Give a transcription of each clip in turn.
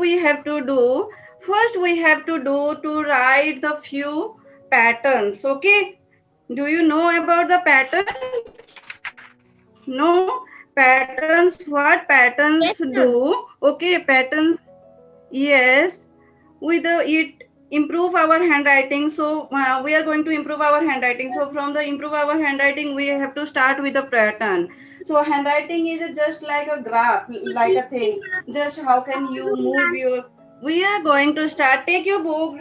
we have to do? First, we have to do to write the few patterns. Okay. Do you know about the pattern? No. Patterns. What patterns Yes, do? ma'am. Okay. Patterns. Yes. With it improve our handwriting. So we are going to improve our handwriting. So from the improve our handwriting, we have to start with the pattern. So handwriting is just like a graph, like a thing. Just how can you move your. We are going to start. Take your book.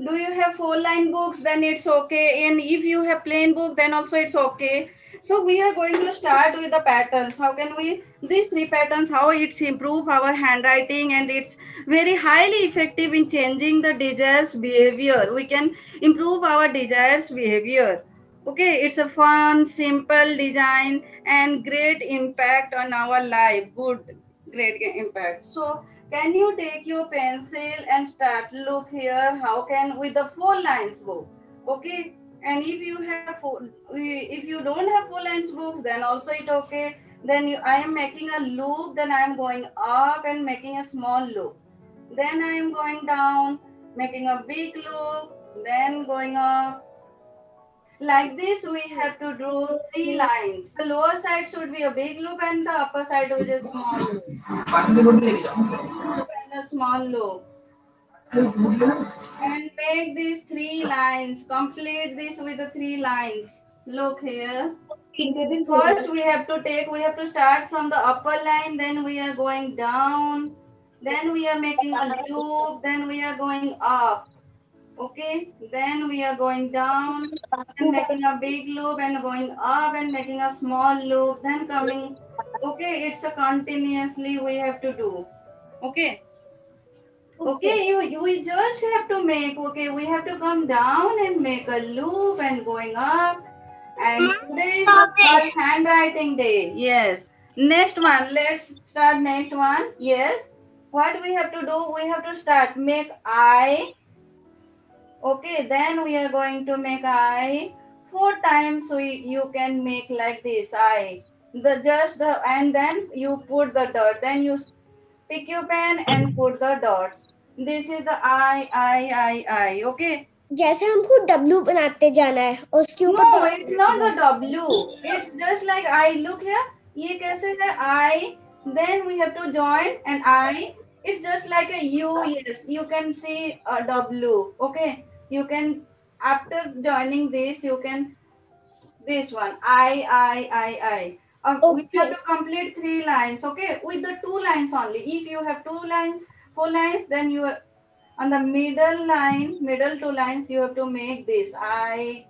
Do you have 4-line books? Then it's okay. And if you have plain book, then also it's okay. So we are going to start with the patterns. How can we? These three patterns, how it's improve our handwriting, and it's very highly effective in changing the desires behavior. We can improve our desires behavior. Okay, it's a fun, simple design and great impact on our life. Good, great impact. So can you take your pencil and start? Look here. How can with the 4 lines book? Okay. And if you don't have 4 lines books, then also it okay. Then I am making a loop. Then I am going up and making a small loop. Then I am going down, making a big loop. Then going up. Like this, we have to do 3 lines. The lower side should be a big loop, and the upper side is a small loop. And a small loop. And make these 3 lines. Complete this with the 3 lines. Look here. First, we have to start from the upper line, then we are going down, then we are making a loop, then we are going up. Okay, then we are going down and making a big loop and going up and making a small loop, then coming. Okay, it's a continuously we have to do. Okay. Okay, we just have to make. Okay, we have to come down and make a loop and going up. And today is the first handwriting day. Yes. Next one. Let's start next one. Yes. What we have to do? We have to start make I. Okay. Then we are going to make I 4 times. So you can make like this I. And then you put the dot. Then you pick your pen and put the dots. This is the I. Okay. जैसे हमको W बनाते जाना है और उसके ऊपर No, dot it's बनाते not जाना the W. It's just like I. Look here. ये कैसे है I. Then we have to join and I. It's just like a U. Yes, you can see a W. Okay. You can after joining this you can this one I. We have Okay. to complete 3 lines. Okay, with the 2 lines only. If you have 2 lines, 4 lines, then you on the middle 2 lines, you have to make this I.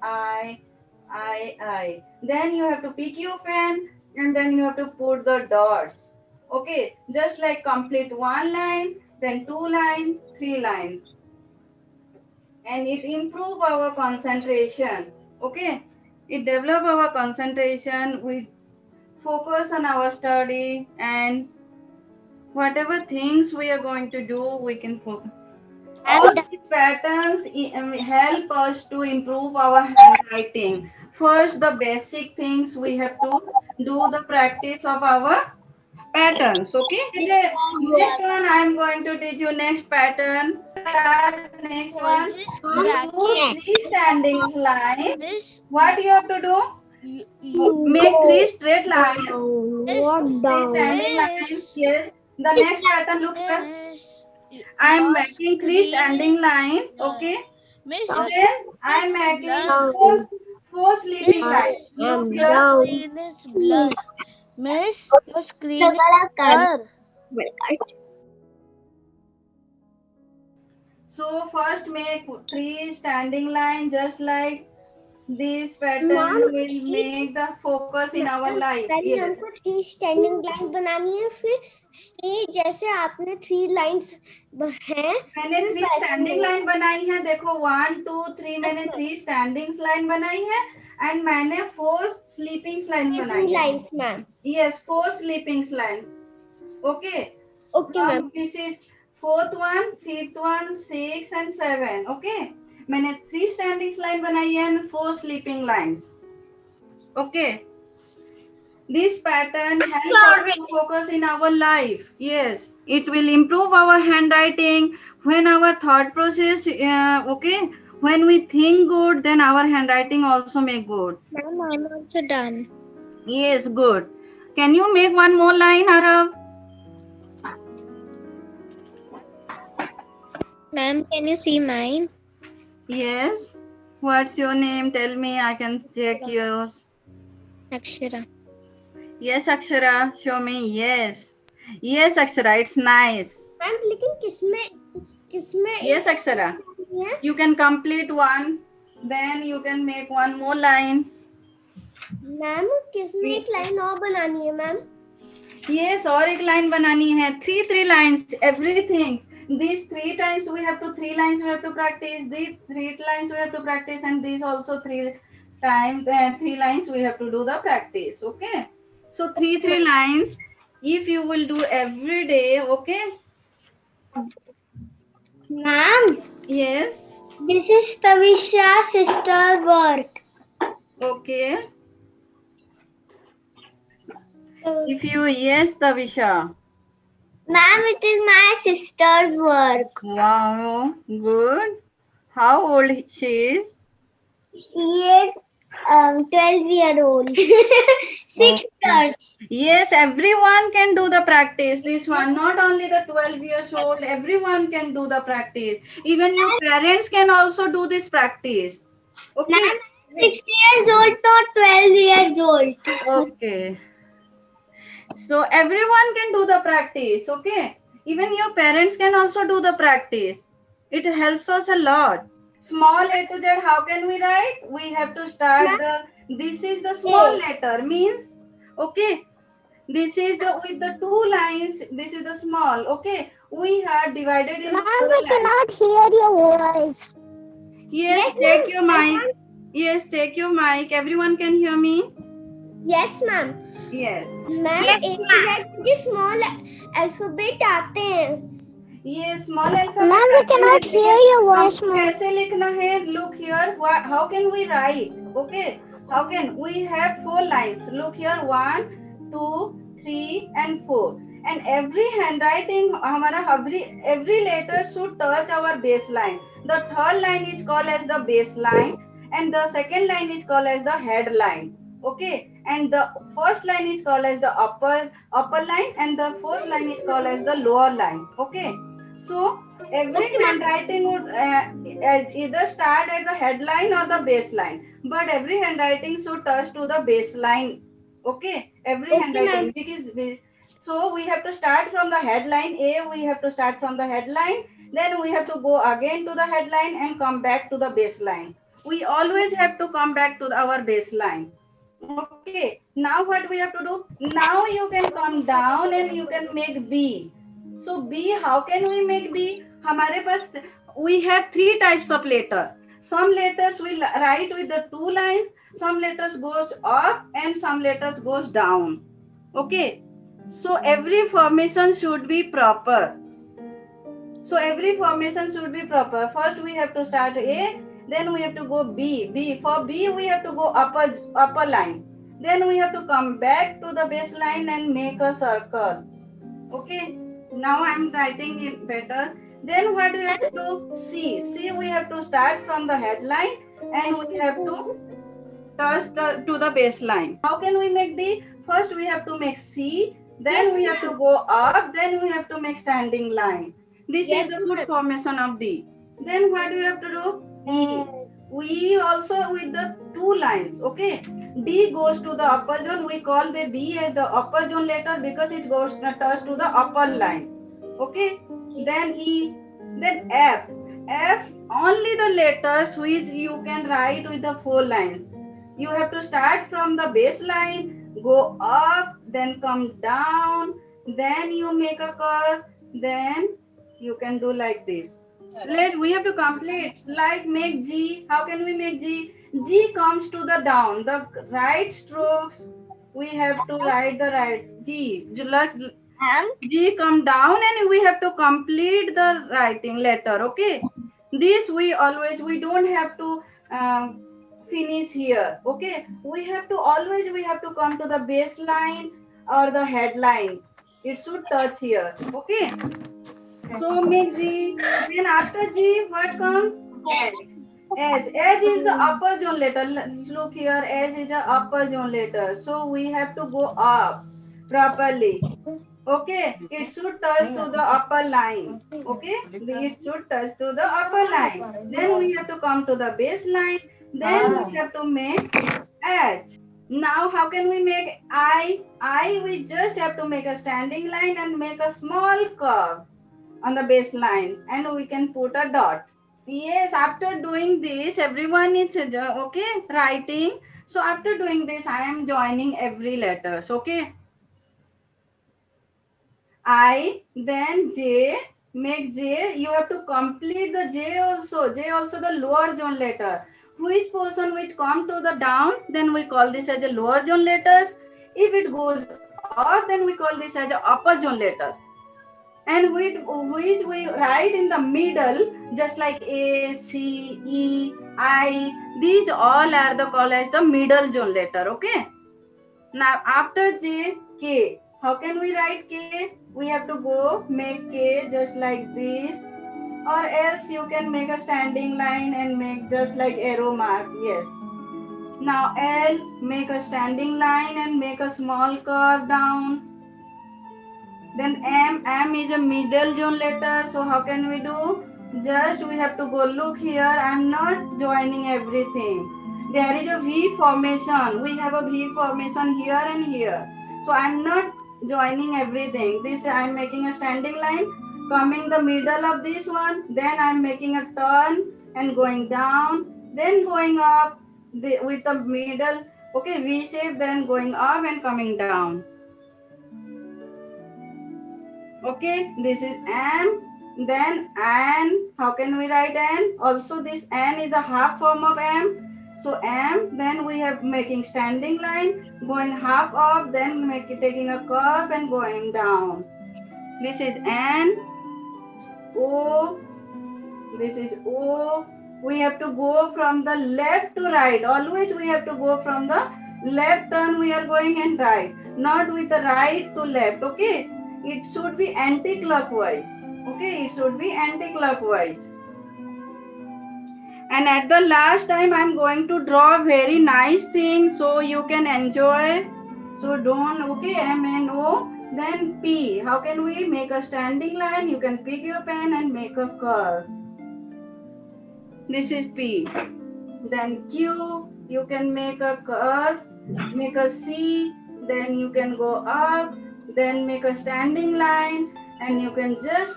Then you have to pick your pen and then you have to put the dots. Okay, just like complete 1 line, then 2 lines, 3 lines, and it improve our concentration. Okay, it develop our concentration. We focus on our study and whatever things we are going to do, we can focus. I'm All done. these patterns help us to improve our handwriting. First, the basic things we have to do the practice of our patterns. Okay. Next one, I am going to teach you next pattern. Start next one. Voices Do cracking. 3 standing lines. Miss, What you have to do? Make 3 straight lines. miss, What Three down? standing lines. miss, Yes. The next pattern. Look here. miss. I am Your making 3 standing screen is line. Okay. blurred. Miss, your Then screen I is am making blurred. four sleeping Miss, lines. Look I'm your here. down. screen is blurred. Miss, your screen is blurred. So first make 3 standing lines, just like this pattern ma'am will make the focus in our life. पहले Yes. हमको 3 standing line बनानी है, फिर stage जैसे आपने 3 lines हैं, मैंने फिर 3 standing लाइन बनाई है. देखो 1 2 3 मैंने 3 standing लाइन बनाई है एंड मैंने 4 sleeping लाइन बनाई है. Lines ma'am. Yes, 4 sleeping lines. Okay. Okay ma'am. This is fourth one, fifth one, sixth and 7. Okay. मैंने 3 standing line बनाई है and 4 sleeping lines. Okay. This pattern helps us to focus in our life. Yes, it will improve our handwriting when our thought process. Okay, when we think good, then our handwriting also make good. Ma'am, I'm also done. Yes, good. Can you make one more line, Arav? Ma'am, can you see mine? Yes. What's your name? Tell me. I can check yours. Akshara. Yes, Akshara. Show me. Yes. Yes, Akshara. It's nice. Ma'am लेकिन किसमें Yes, Akshara. है? You can complete one. Then you can make one more line. Ma'am किसमें एक line और बनानी है ma'am? Yes, और एक line बनानी है. Three lines. Everything. These 3 times we have to 3 lines we have to practice. These 3 lines we have to practice, and these also 3 times 3 lines we have to do the practice. Okay. So three lines. If you will do every day, okay. Ma'am, Yes. this is Tavisha's sister work. Okay. If you yes, Tavisha. Ma'am, it is my sister's work. Wow, good. How old she is? She is 12-year-old. 6 years. Yes, everyone can do the practice. This one, not only the 12 years old, everyone can do the practice. Even your parents can also do this practice. Okay. Ma'am, 6 years old, not 12 years old. Okay. So everyone can do the practice. Okay. Even your parents can also do the practice. It helps us a lot. Small A to Z, how can we write? We have to start this is the small letter, means, okay. This is the with the 2 lines. This is the small. Okay, we have divided into 4 lines. cannot hear your voice. Yes, take your mic. Yes, take your mic. Everyone can hear me. Yes, ma'am. Yes. Ma'am एक small alphabet आते हैं. Yes, small alphabet. Ma'am, we cannot hear your voice, ma'am. कैसे लिखना है? Look here. How can we write? Okay. How can we have 4 lines? Look here. 1, 2, 3, and 4. And every handwriting, हमारा every letter should touch our baseline. The third line is called as the baseline, and the second line is called as the headline. Okay. And the first line is called as the upper line, and the fourth line is called as the lower line. Okay. So every handwriting would either start at the headline or the baseline, but every handwriting should touch to the baseline. Okay, every handwriting, because so we have to start from the headline A. We have to start from the headline, then we have to go again to the headline and come back to the baseline. We always have to come back to our baseline. Okay, now what we have to do? Now you can come down and you can make B. So B, how can we make B? हमारे पास we have 3 types of letter. Some letters will write with the 2 lines. Some letters goes up and some letters goes down. Okay. So every formation should be proper. First we have to start A. Then we have to go B. For B we have to go upper line. Then we have to come back to the baseline and make a circle. Okay. Now I am writing it better. Then what do we have to do? C we have to start from the headline and we have to touch to the baseline. How can we make D? First we have to make C, then we have to go up, then we have to make standing line. This is the good formation of D. Then what do we have to do? E. We also with the 2 lines. Okay. D goes to the upper zone. We call the D as the upper zone letter because it goes touch to the upper line. Okay. Then E. Then F. F, only the letters which you can write with the 4 lines. You have to start from the baseline, go up, then come down, then you make a curve, then you can do like this. We have to complete, like make G. How can we make G? G comes to the down, the right strokes. We have to write the right G. G come down and we have to complete the writing letter. Okay. This we don't have to finish here. Okay, we have to come to the baseline or the headline. It should touch here. Okay, so make G. Then after G, what comes? H. H is the upper zone letter. Look here, H is the upper zone letter. So we have to go up properly. Okay, it should touch to the upper line. Okay, it should touch to the upper line. Then we have to come to the base line. Then we have to make H. Now how can we make I? We just have to make a standing line and make a small curve on the baseline, and we can put a dot. Yes, after doing this, everyone is okay writing. So after doing this, I am joining every letters. Okay, I, then J, make J. You have to complete the J also. J also the lower zone letter. Which portion will come to the down, then we call this as a lower zone letters. If it goes up, then we call this as a upper zone letter. And which we write in the middle, just like A, C, E, I. These all are the called as the middle zone letter. Okay. Now after J, K. How can we write K? We have to go make K just like this, or else you can make a standing line and make just like arrow mark. Yes. Now L, make a standing line and make a small curve down. Then M is a middle zone letter. So how can we do? Just we have to go look here. I'm not joining everything. There is a V formation. We have a V formation here and here. So I'm not joining everything. This I'm making a standing line, coming the middle of this one. Then I'm making a turn and going down. Then going up with the middle. Okay, V shape. Then going up and coming down. Okay, this is M. Then N. How can we write N? Also this N is a half form of M. So M, then we have making standing line, going half up, then taking a curve and going down. This is N. O. This is O. We have to go from the left to right. Always we have to go from the left turn we are going and right. Not with the right to left. Okay. It should be anti-clockwise. Okay, it should be anti-clockwise. And at the last time, I'm going to draw very nice thing so you can enjoy. So don't, okay, M-N-O, then P. How can we make a standing line? You can pick your pen and make a curve. This is P. Then Q, you can make a curve, make a C, then you can go up, then make a standing line, and you can just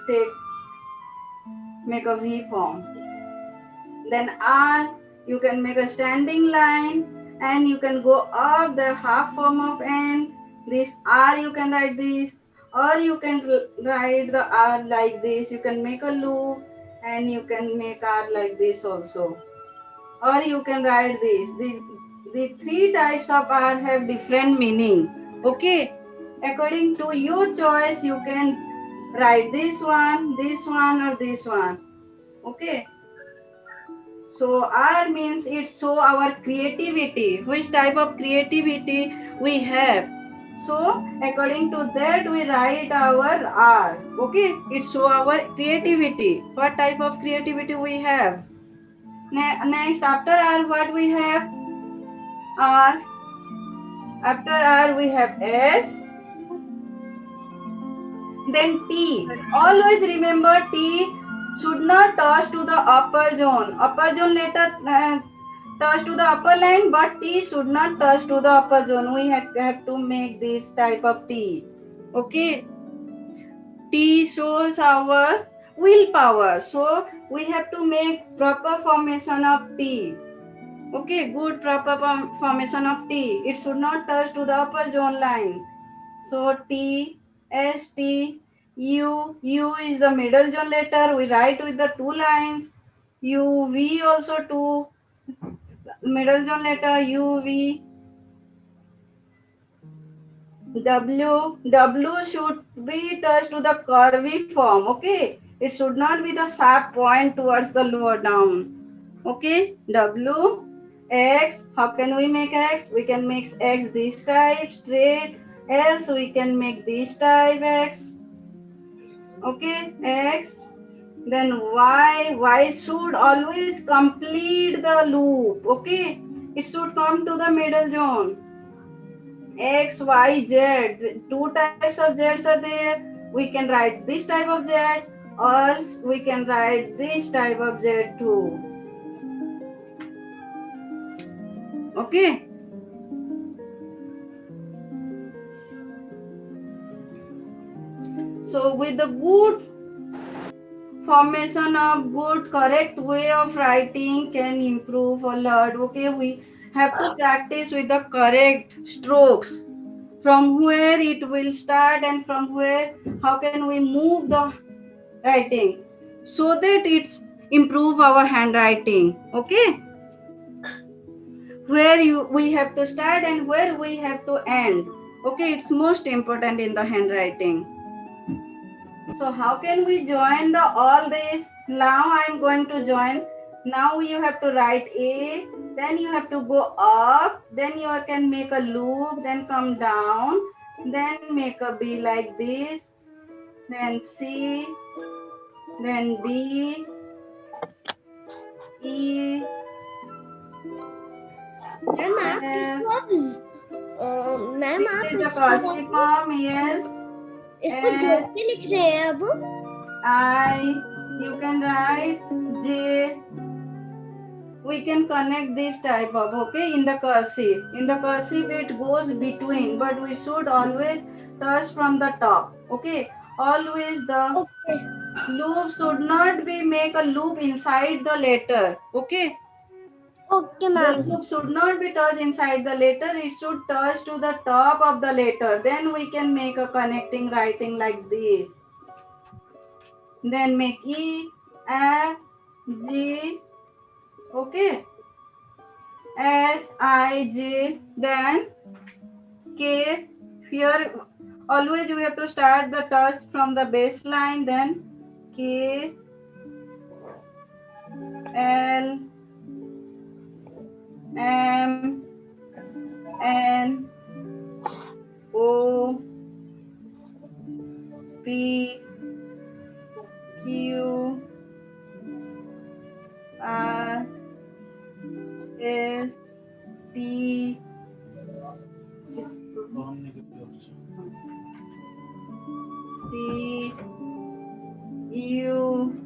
make a V form. Then R, you can make a standing line, and you can go up the half form of N. This R, you can write this, or you can write the R like this. You can make a loop, and you can make R like this also. Or you can write this. The three types of R have different meaning. Okay. According to your choice, you can write this one, or this one. Okay. So R means it show our creativity. Which type of creativity we have. So according to that, we write our R. Okay. It show our creativity. What type of creativity we have. Next, after R, what we have? R. After R, we have S. Then T. Always remember T should not touch to the upper zone. Upper zone letter touch to the upper line, but T should not touch to the upper zone. We have to make this type of T. Okay. T shows our willpower. So we have to make proper formation of T. Okay, good proper formation of T. It should not touch to the upper zone line. So T, S, T, U. U is the middle zone letter. We write with the two lines. U, V also two. Middle zone letter U, V. W. W should be touched to the curvy form. Okay. It should not be the sharp point towards the lower down. Okay. W. X. How can we make X? We can make X this type straight, else we can make this type X. Okay, X. Then Y should always complete the loop. Okay, it should come to the middle zone. X, Y, Z. Two types of Z's are there. We can write this type of Z, or we can write this type of Z too. Okay. So with the good formation of good correct way of writing can improve a lot. Okay, we have to practice with the correct strokes, from where it will start and from where how can we move the writing so that it's improve our handwriting. Okay, where we have to start and where we have to end. Okay, it's most important in the handwriting. So how can we join the all this? Now I'm going to join. Now you have to write A, then you have to go up, then you can make a loop, then come down, then make a B like this, then C, then D, E, ma'am आप this is the cursive form, yes. इसको जोड़ के लिख रहे हैं अब I, you can write J. We can connect this type of, okay, in the cursive. In the cursive it goes between, but we should always touch from the top. Okay, always the loop should not be make a loop inside the letter. Okay. Okay, The ma'am. loop should not be touched inside the letter. It should touch to the top of the letter. Then we can make a connecting writing like this. Then make E, F, G, okay, H, I, J, then K. Here always we have to start the touch from the baseline, then K, L, M, N, O, P, Q, R, S, T, T, U.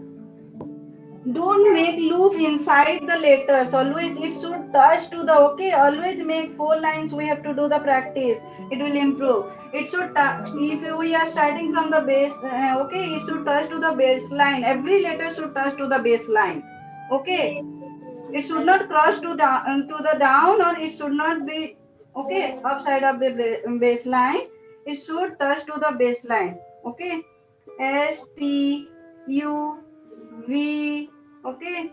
Don't make loop inside the letters. Always it should touch to the, okay, always make 4 lines. We have to do the practice. It will improve. It should touch, if we are starting from the base, okay, it should touch to the baseline. Every letter should touch to the baseline. Okay, it should not cross to the down, or it should not be, okay, upside of the baseline. It should touch to the baseline. Okay, S, T, U, V. Okay,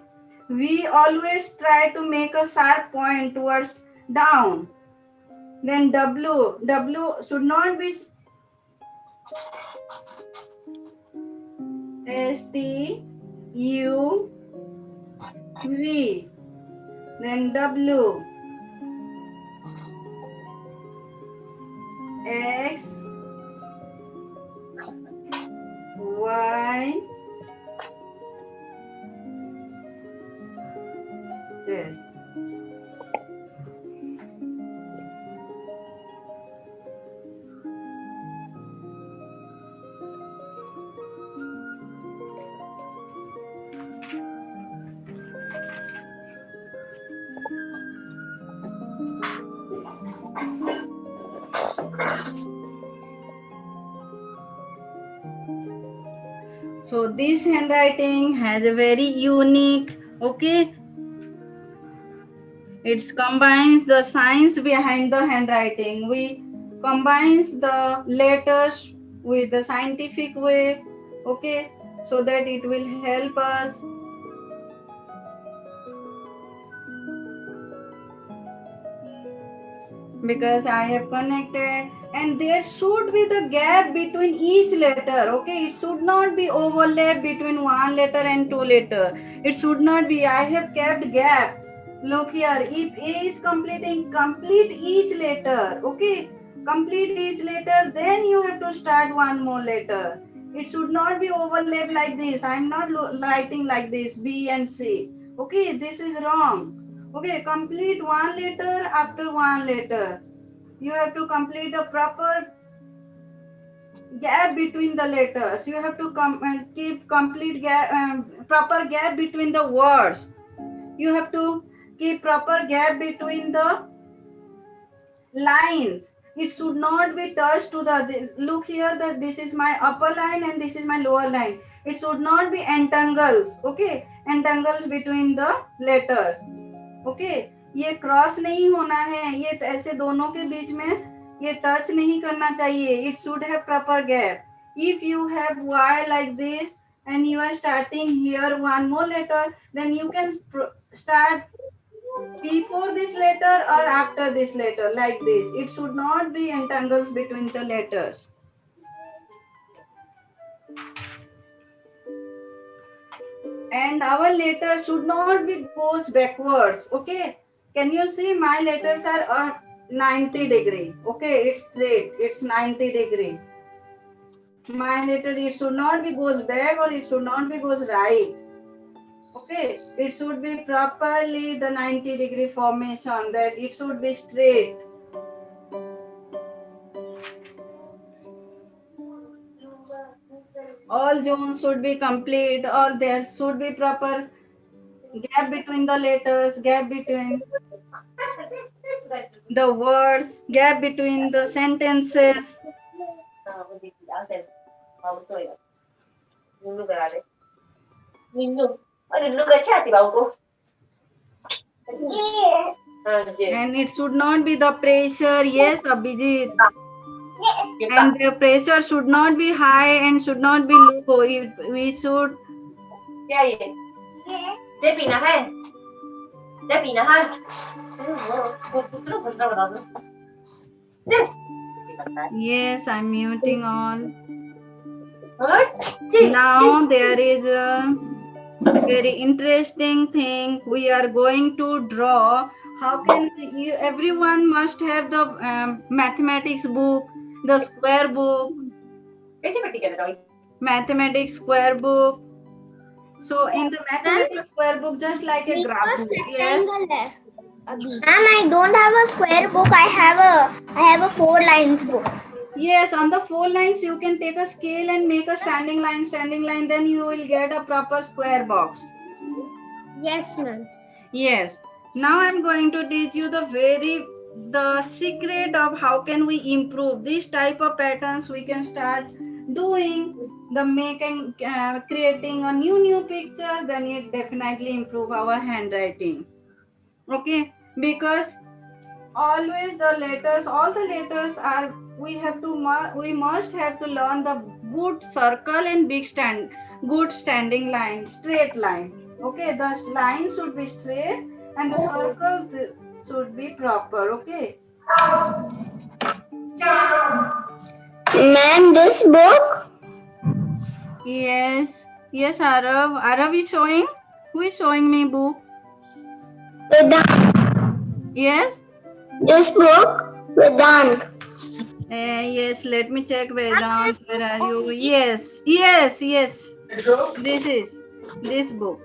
we always try to make a sharp point towards down. Then W should not be S, T, U, V. Then W, X, Y, Z. So this handwriting has a very unique, okay, it combines the science behind the handwriting. We combines the letters with the scientific way, okay, so that it will help us. Because I have connected, and there should be the gap between each letter. Okay, it should not be overlap between one letter and two letter. It should not be. I have kept gap Look here, if A is completing, complete each letter. Okay, complete each letter, then you have to start one more letter. It should not be overlapped like this. I'm not writing like this, B and C. Okay, this is wrong. Okay, complete one letter after one letter. You have to complete the proper gap between the letters. You have to keep complete gap, proper gap between the words. You have to keep proper gap between the lines. It should not be touched to the, look here, that this is my upper line and this is my lower line. It should not be entangles. Okay, entangles between the letters. Okay, ये cross नहीं होना है, ये ऐसे दोनों के बीच में ये टच नहीं करना चाहिए. It should have proper gap. If you have Y like this and you are starting here one more letter, then you can start before this letter or after this letter like this. It should not be entangles between the letters. And our letters should not be goes backwards. Okay, can you see my letters are 90 degree. Okay, it's straight, it's 90 degree. My letter, it should not be goes back or it should not be goes right. Okay, it should be properly the 90 degree formation, that it should be straight. All zones should be complete, all there should be proper gap between the letters, gap between the words, gap between the sentences. And it should not be the pressure. Yes, Abhijit. And the pressure should not be high and should not be low. We should. Yes, I'm muting all. Now there is a very interesting thing we are going to draw. How can you, everyone must have the mathematics book, the square book, mathematics square book. So in the mathematics square book, just like a graph book. Yes. Ma'am, I don't have a square book. I have a 4 lines book. Yes, on the 4 lines you can take a scale and make a standing line, then you will get a proper square box. Yes, ma'am. Yes. Now I'm going to teach you the secret of how can we improve this type of patterns. We can start doing the creating a new pictures, then it definitely improve our handwriting. Okay, because always the letters, all the letters are, we must have to learn the good circle and good standing line, straight line. Okay, the line should be straight and the circle should be proper. Okay. Ma'am, this book? Yes, Arav. Arav is showing. Who is showing me book? Vedant. Yes. This book, Vedant. Yes, let me check Vedant. Where are you? Yes. This is this book.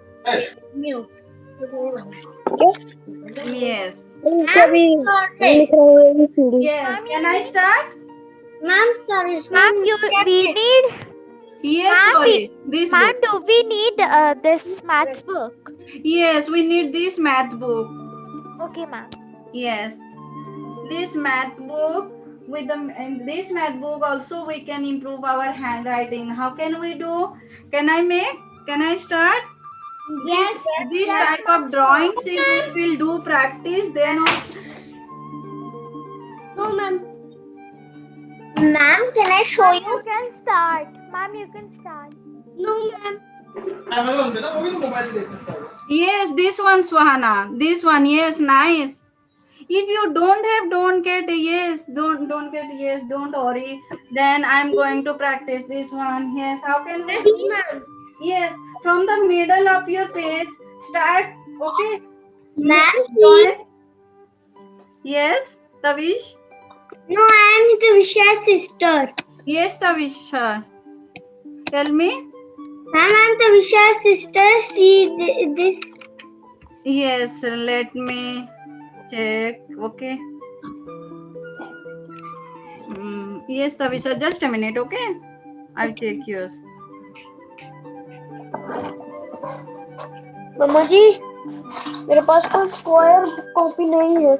New. Yes. Yes. Yes. Can I start? Ma'am, sorry. Ma'am, we need. Yes, Ma'am, sorry. This Ma'am, book. do we need this maths book? Yes, we need this math book. Okay, ma'am. Yes. This math book, in this math book also we can improve our handwriting. How can we do? Can I start? Yes. This type of drawings, if we will do practice, then No, ma'am. Ma'am, can I show You you? can start. Ma'am, you can start. No, ma'am. yes, this one, Swahana. This one, yes, nice. If you don't get a yes, don't get a yes, don't worry. Then I'm going to practice this one. Yes, how can we? Yes, ma'am. Yes, from the middle of your page, start. Okay, Ma'am, Join. Yes, Tavish. no, I am Tavisha's sister. Yes, Tavisha. Tell me. Ma'am, I am Tavisha's sister. See this. Yes, let me check. Okay. Yes, Tavisha. Just a minute. Okay. I'll check yours. मम्मा जी मेरे पास कोई square copy नहीं है.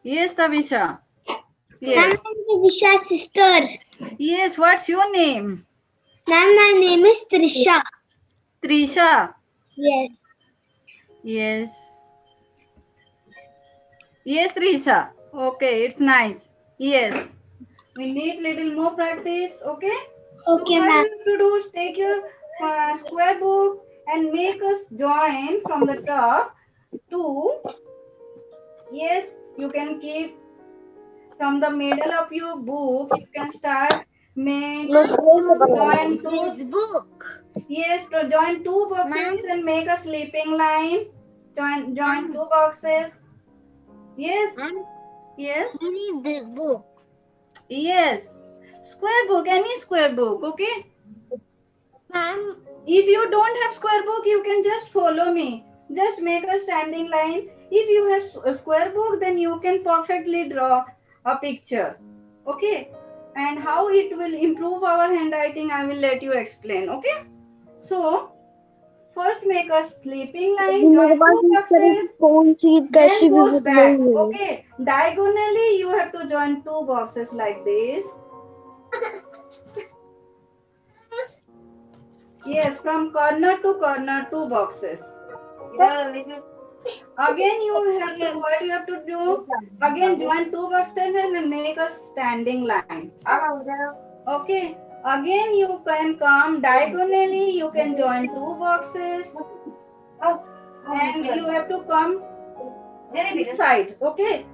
Yes, Tavisha. Ma'am, Yes. I am Tavisha's sister. Yes. What's your name? Ma'am, my name is Trisha. Trisha. Yes. Yes. Yes, Trisha. Okay, it's nice. Yes. We need little more practice. Okay. Okay, So what ma'am. you have to do is take your square book and make us join from the top to. Yes, you can keep from the middle of your book. You can start make join two. book. Yes, to join two boxes and make a sleeping line. Join two boxes. Yes. Ma'am, Yes. you need this book. Yes. Square book, any square book, okay? Ma'am, If you don't have square book, you can just follow me. Just make a standing line. If you have a square book, then you can perfectly draw a picture. Okay? And how it will improve our handwriting, I will let you explain. Okay? So, first make a sleeping line, मेरे join पास two इस तरह की boxes, कौन सी कैसी then भी goes book back. नहीं है. Okay? Diagonally, you have to join two boxes like this. Yes, from corner to corner, two boxes. Again, you have to what you have to do? Again, join two boxes and make a standing line. Okay. Again, you can come diagonally. You can join two boxes, and you have to come this side. Okay.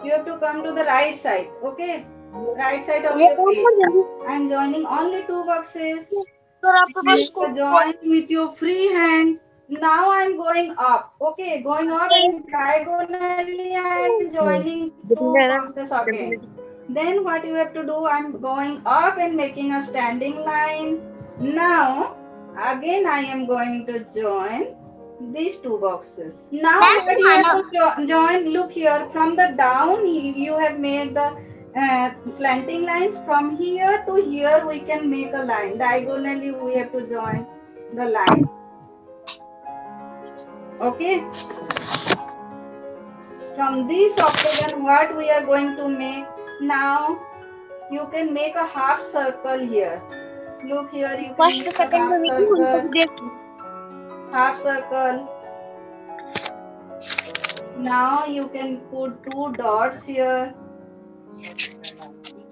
You have to come to the right side. Okay. Right side of your page. I'm joining only two boxes. Sir आपके पास Make a join with your free hand. Now I'm going up. Okay, going up and diagonally I'm joining two boxes again. Then what you have to do, I'm going up and making a standing line. Now again I am going to join these two boxes. Now what you have to join, look here, from the down you have made the slanting lines. From here to here we can make a line. Diagonally we have to join the line. Okay. From this octagon what we are going to make now, you can make a half circle here. Look here, you can first make a second में half video उनको circle. भी देख. Half circle. Now you can put two dots here.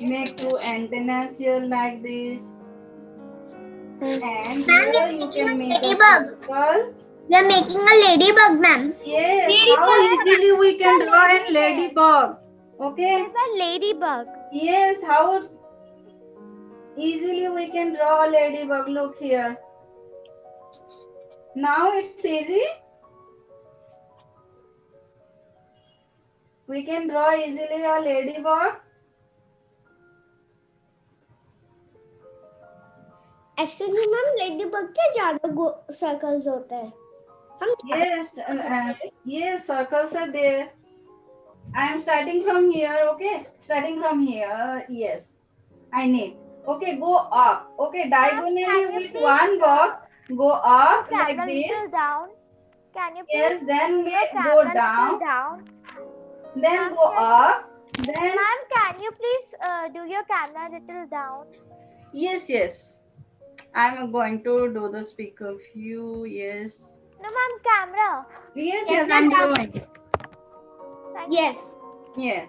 Make two antennas here like this. And here you can make a circle. we are making a ladybug, ma'am. Yes, how easily we can draw a ladybug. Okay? It's a ladybug. Yes, how easily we can draw a ladybug. Look here. Now it's easy. We can draw easily a ladybug. Actually, ma'am, ladybug के ज़्यादा circles होते हैं. Yes, circles are there. I am starting from here, okay? Starting from here, yes. I need. Okay, go up. Okay, diagonally with one box, go up like this. Down. Can you Yes, then go down. Then go up. Then Ma'am, can you please do your camera little down? yes. I'm going to do the speaker view. Yes. No, ma'am, camera. Yes, I'm doing. Yes. Yes.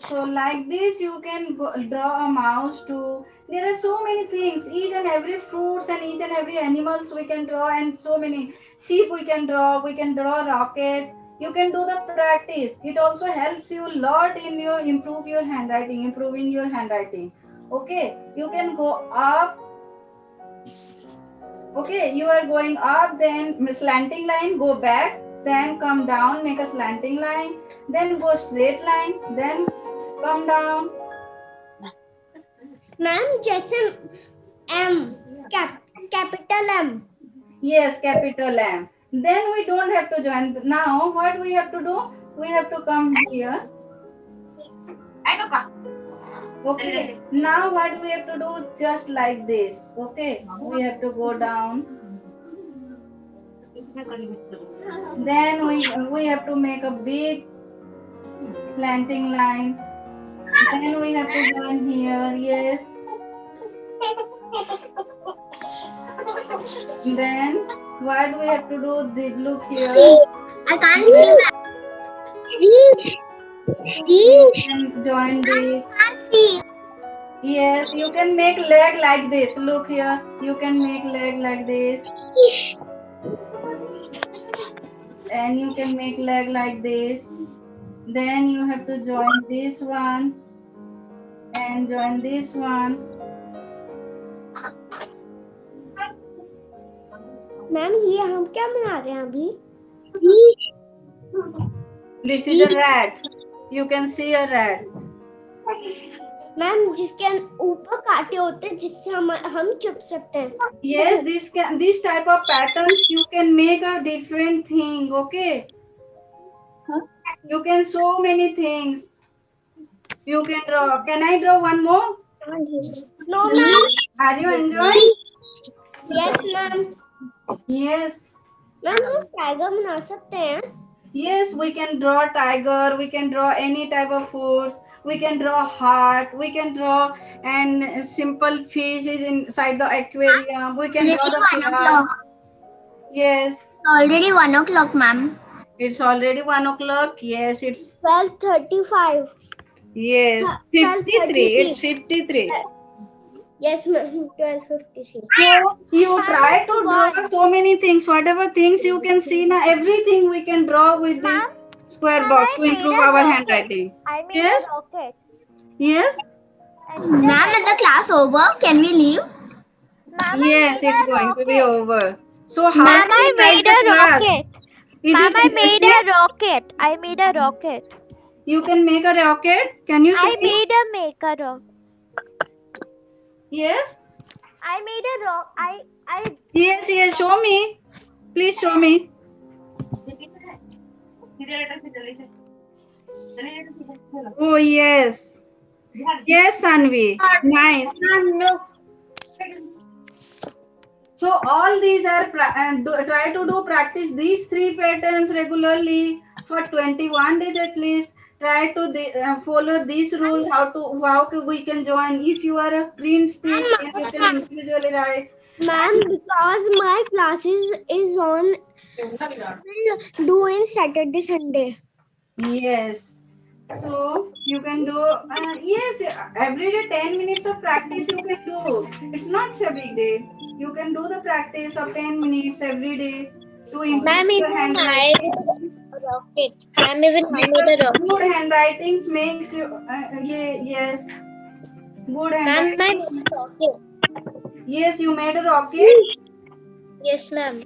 So like this you can draw a mouse too. There are so many things. Each and every fruits and each and every animals we can draw, and so many sheep we can draw. We can draw rocket. You can do the practice. It also helps you a lot in your improving your handwriting. Okay. You can go up Okay, you are going up, then slanting line, go back, then come down, make a slanting line, then go straight line, then come down. Ma'am जैसे M capital M. Yes, capital M. Then we don't have to join. Now, what we have to do? We have to come here. Okay. Now, what we have to do? Just like this. Okay. We have to go down. Then we have to make a big slanting line. Then we have to join here. Yes. Then what we have to do? Look here. I can't see that. You can join this. Can't see. Yes, you can make leg like this. Look here. You can make leg like this. And you can make leg like this. Then you have to join this one. And join this one. Ma'am ये हम क्या बना रहे हैं अभी? This is a rat. You can see a rat. Ma'am जिसके ऊपर कांटे होते हैं जिससे हम चुप सकते हैं. Yes, this type of patterns you can make a different thing. Okay. You can so many things. You can draw. Can I draw one more? No ma'am. Are you enjoying? Yes ma'am. Yes. Ma'am हम tiger बना सकते हैं. Yes, we can draw tiger. We can draw any type of horse. We can draw heart. We can draw and simple fish is inside the aquarium. We can draw the flower. Yes. Already 1 o'clock ma'am. It's already 1 o'clock. Yes, it's 12:35. yes 53. It's 53. Yes ma'am. 12:53. So you try to draw so many things. Whatever things you can see now, everything we can draw with this square box to improve our handwriting. I made Yes. a rocket. Yes. Ma'am, is the class over? Can we leave? Ma'am, Yes, it's going to be over. So how Ma'am, do I you like made the a class? rocket. Is Ma'am, it I made interesting? a rocket. I made a rocket. You can make a rocket. Can you show I me? made a maker rocket. Yes. I made a rock. I Yes. Yes. Show me. Please show me. Oh yes. Yes, Sanvi. Nice. So all these are try to do practice these 3 patterns regularly for 21 days at least. Try to follow this rule how we can join. If you are a print stick, then you can individually write. Ma'am, because my classes is on doing Saturday, Sunday. Yes. So you can do yes, every day 10 minutes of practice you can do. It's not a big day. You can do the practice of 10 minutes every day to improve your handwriting. Rocket. Ma'am, even I made a rocket. Good handwriting makes you yes. Good handwriting. Ma'am, I made a rocket. Yes, you made a rocket. Yes, ma'am.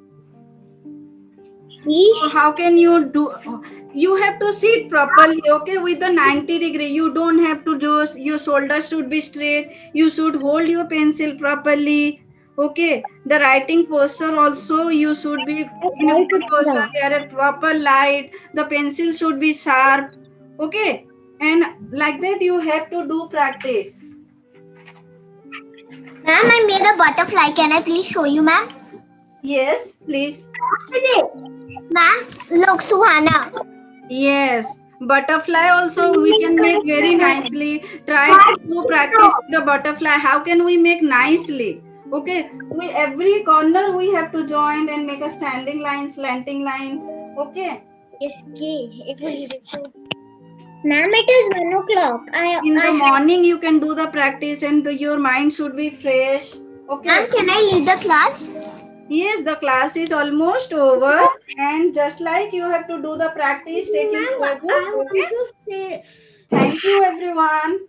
So how can you do? You have to sit properly, okay, with the 90-degree. You don't have to do. Your shoulders should be straight. You should hold your pencil properly. Okay, the writing posture also you should be in a good posture. There are proper light. The pencil should be sharp. Okay, and like that you have to do practice. Ma'am, I made a butterfly. Can I please show you, ma'am? Yes, please. Ma'am, look, Suhana. Yes, butterfly also we can make very nicely. Try to practice the butterfly. How can we make nicely? Okay, we every corner we have to join and make a standing line, slanting line. Okay. Yes, ma'am, it is 1 o'clock. In the morning you can do the practice and your mind should be fresh. Okay. Ma'am, can I leave the class? Yes, the class is almost over and just like you have to do the practice, take your Ma'am, notebook. Okay. to say. Thank you everyone.